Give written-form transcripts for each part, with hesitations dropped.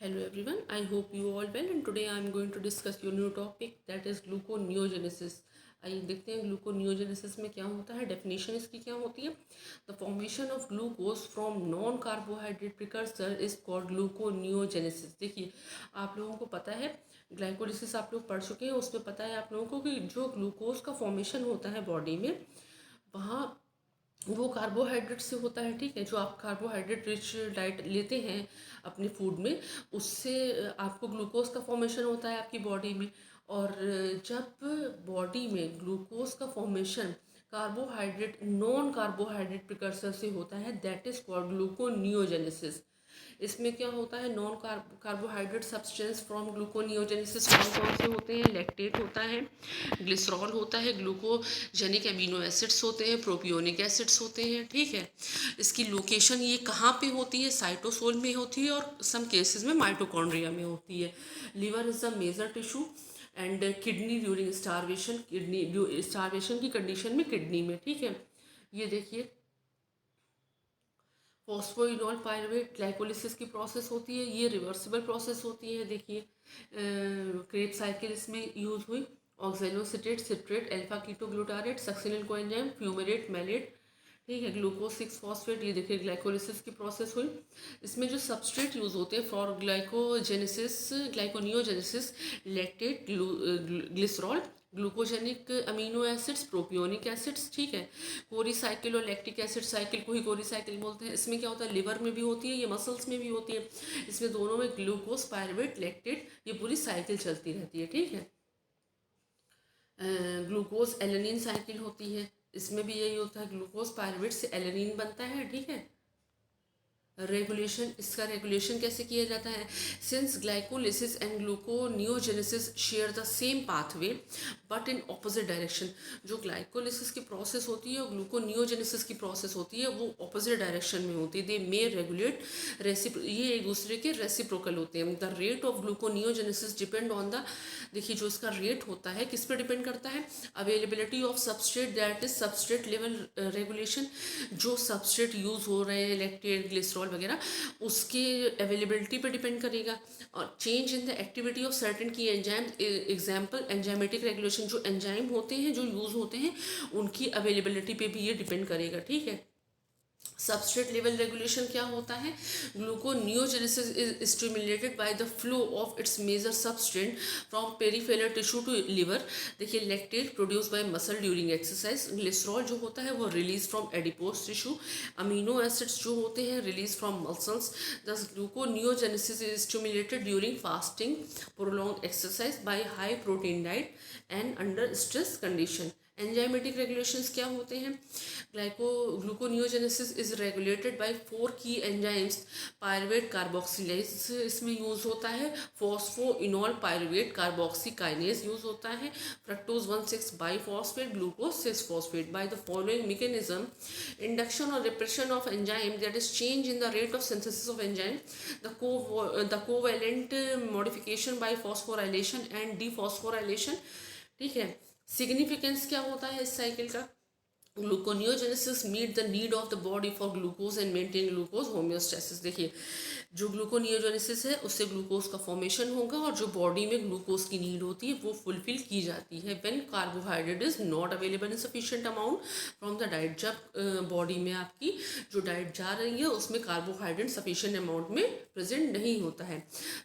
Hello everyone, I hope you all well and today I am going to discuss your new topic that is gluconeogenesis. आइए देखते हैं gluconeogenesis में क्या होता है, डेफिनेशन इसकी क्या होती है। The formation of glucose from non carbohydrate precursor is called gluconeogenesis. देखिए आप लोगों को पता है ग्लाइकोलिसिस आप लोग पढ़ चुके हैं, उसमें पता है आप लोगों को कि जो ग्लूकोज का फॉर्मेशन होता है बॉडी में वहाँ वो कार्बोहाइड्रेट से होता है। ठीक है, जो आप कार्बोहाइड्रेट रिच डाइट लेते हैं अपने फूड में उससे आपको ग्लूकोज का फॉर्मेशन होता है आपकी बॉडी में। और जब बॉडी में ग्लूकोज का formation carbohydrate non carbohydrate precursor से होता है दैट इज कॉल्ड ग्लूकोनियोजेनेसिस। इसमें क्या होता है, non carbohydrate substance from gluconeogenesis कौन कौन से होते हैं। लैक्टेट होता है, ग्लिसरॉल होता है, ग्लूकोजेनिक एमिनो एसिड्स होते हैं, प्रोपियोनिक एसिड्स होते हैं। ठीक है, इसकी लोकेशन ये कहाँ पे होती है, साइटोसोल में होती है और सम केसेस में माइटोकॉन्ड्रिया में होती है। Liver is the major tissue and kidney during starvation, kidney starvation की कंडीशन में किडनी में। ठीक है, ये देखिए फॉस्फोइनॉल पायरुवेट ग्लाइकोलिसिस की प्रोसेस होती है, ये रिवर्सिबल प्रोसेस होती है। देखिए क्रेब साइकिल इसमें यूज हुई, oxaloacetate, citrate, alpha ketoglutarate, succinyl coenzyme, fumarate, malate. ठीक है, ग्लूकोज 6 फॉस्फेट, ये देखिए ग्लाइकोलिसिस की प्रोसेस हुई। इसमें जो सबस्ट्रेट यूज होते हैं for glycogenesis gluconeogenesis, lactate, glycerol, glucogenic amino acids, propionic acids. ठीक है, कोरी साइकिल और लैक्टिक एसिड साइकिल को ही कोरी साइकिल बोलते हैं। इसमें क्या होता है, लिवर में भी होती है, ये मसल्स में भी होती है। इसमें दोनों में ग्लूकोज पायरुवेट लैक्टेट ये पूरी साइकिल चलती रहती है। ठीक है, ग्लूकोज एलेनिन साइकिल होती है, इसमें भी यही होता है, ग्लूकोज पायरुवेट से एलेनिन बनता है। ठीक है, रेगुलेशन, इसका रेगुलेशन कैसे किया जाता है। Since glycolysis and gluconeogenesis share the same pathway but in opposite direction. जो ग्लाइकोलिसिस की प्रोसेस होती है और ग्लूकोनियोजेनेसिस की प्रोसेस होती है वो ऑपोजिट डायरेक्शन में होती है। दे मे रेगुलेट ये एक दूसरे के रेसिप्रोकल होते हैं। The rate of gluconeogenesis depend on the, देखिए जो इसका रेट होता है किस पे डिपेंड करता है, availability of substrate that is substrate level regulation. जो सबस्ट्रेट यूज हो रहे हैं लैक्टेट ग्लिसरॉल वगैरह उसके अवेलेबिलिटी पे डिपेंड करेगा। और change in the activity of certain की एंजाइम, एग्जाम्पल एंजाइमेटिक रेगुलेशन, जो एंजाइम होते हैं जो यूज होते हैं उनकी अवेलेबिलिटी पे भी ये डिपेंड करेगा। ठीक है, सबस्ट्रेट लेवल रेगुलेशन क्या होता है, gluconeogenesis is stimulated by the flow of its major substrate from peripheral tissue to liver. देखिए lactate produce by muscle during exercise, glycerol जो होता है वो release from adipose tissue, amino acids जो होते हैं release from muscles. Thus gluconeogenesis is stimulated during fasting, prolong exercise, by high protein diet and under stress condition. Enzymatic regulations क्या होते हैं, ग्लूकोनियोजेनेसिस इज रेगुलेटेड बाय 4 की enzymes, pyruvate carboxylase इसमें use होता है, phosphoenol pyruvate carboxy kinase use होता है, fructose 1,6 biphosphate, glucose 6 phosphate. By the following mechanism, induction और repression of enzyme that is change in the rate of synthesis of enzyme, the covalent modification by phosphorylation and dephosphorylation. ठीक है, significance क्या होता है इस cycle का, gluconeogenesis meet the need of the body for glucose and maintain glucose homeostasis. देखिए जो gluconeogenesis है उससे ग्लूकोज का फॉर्मेशन होगा और जो बॉडी में ग्लूकोज की नीड होती है वो फुलफिल की जाती है when carbohydrate is not available in sufficient amount from the diet. जब बॉडी में आपकी जो डाइट जा रही है उसमें कार्बोहाइड्रेट सफिशिएंट अमाउंट में प्रेजेंट नहीं होता है।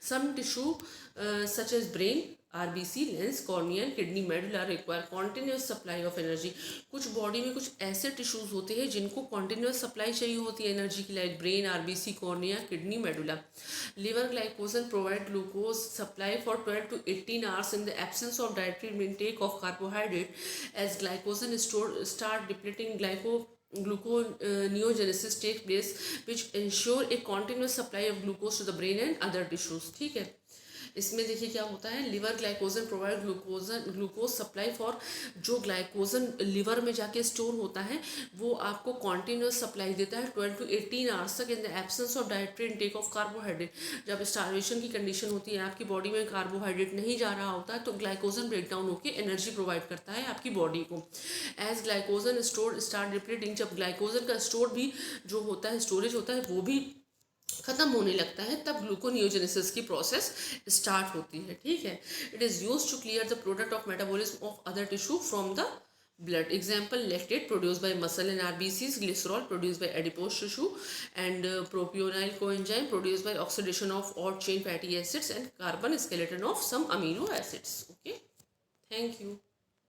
Some tissue such as brain, RBC, lens, cornea, kidney, medulla require continuous supply of energy. कुछ बॉडी में कुछ ऐसे टिश्यूज होते हैं जिनको कॉन्टिन्यूस सप्लाई चाहिए होती है एनर्जी की, like brain, RBC, cornea, kidney, medulla. Liver glycogen provide glucose supply for 12 to 18 hours in the absence of dietary intake of carbohydrate, as glycogen start depleting gluconeogenesis take place, which ensure a continuous supply of glucose to the brain and other tissues। ठीक है, इसमें देखिए क्या होता है, liver glycogen provide glucose supply for, जो glycogen liver में जाके स्टोर होता है वो आपको कॉन्टिन्यूस सप्लाई देता है 12 to 18 आवर्स तक in the absence of dietary intake of carbohydrate. जब स्टारवेशन की कंडीशन होती है आपकी बॉडी में कार्बोहाइड्रेट नहीं जा रहा होता है तो ग्लाइकोजन ब्रेक डाउन होकर एनर्जी प्रोवाइड करता है आपकी बॉडी को। As glycogen store start depleting, जब ग्लाइकोजन का स्टोर भी जो होता है स्टोरेज होता है वो भी ख़त्म होने लगता है, तब ग्लूकोनियोजेनेसिस की प्रोसेस स्टार्ट होती है, ठीक है। It is use to clear the product of metabolism of other tissue from the blood. Example, lactate produced by muscle and RBCs, glycerol produced by adipose tissue, and propionyl coenzyme produced by oxidation of odd chain fatty acids, and carbon skeleton of some amino acids. Okay, thank you.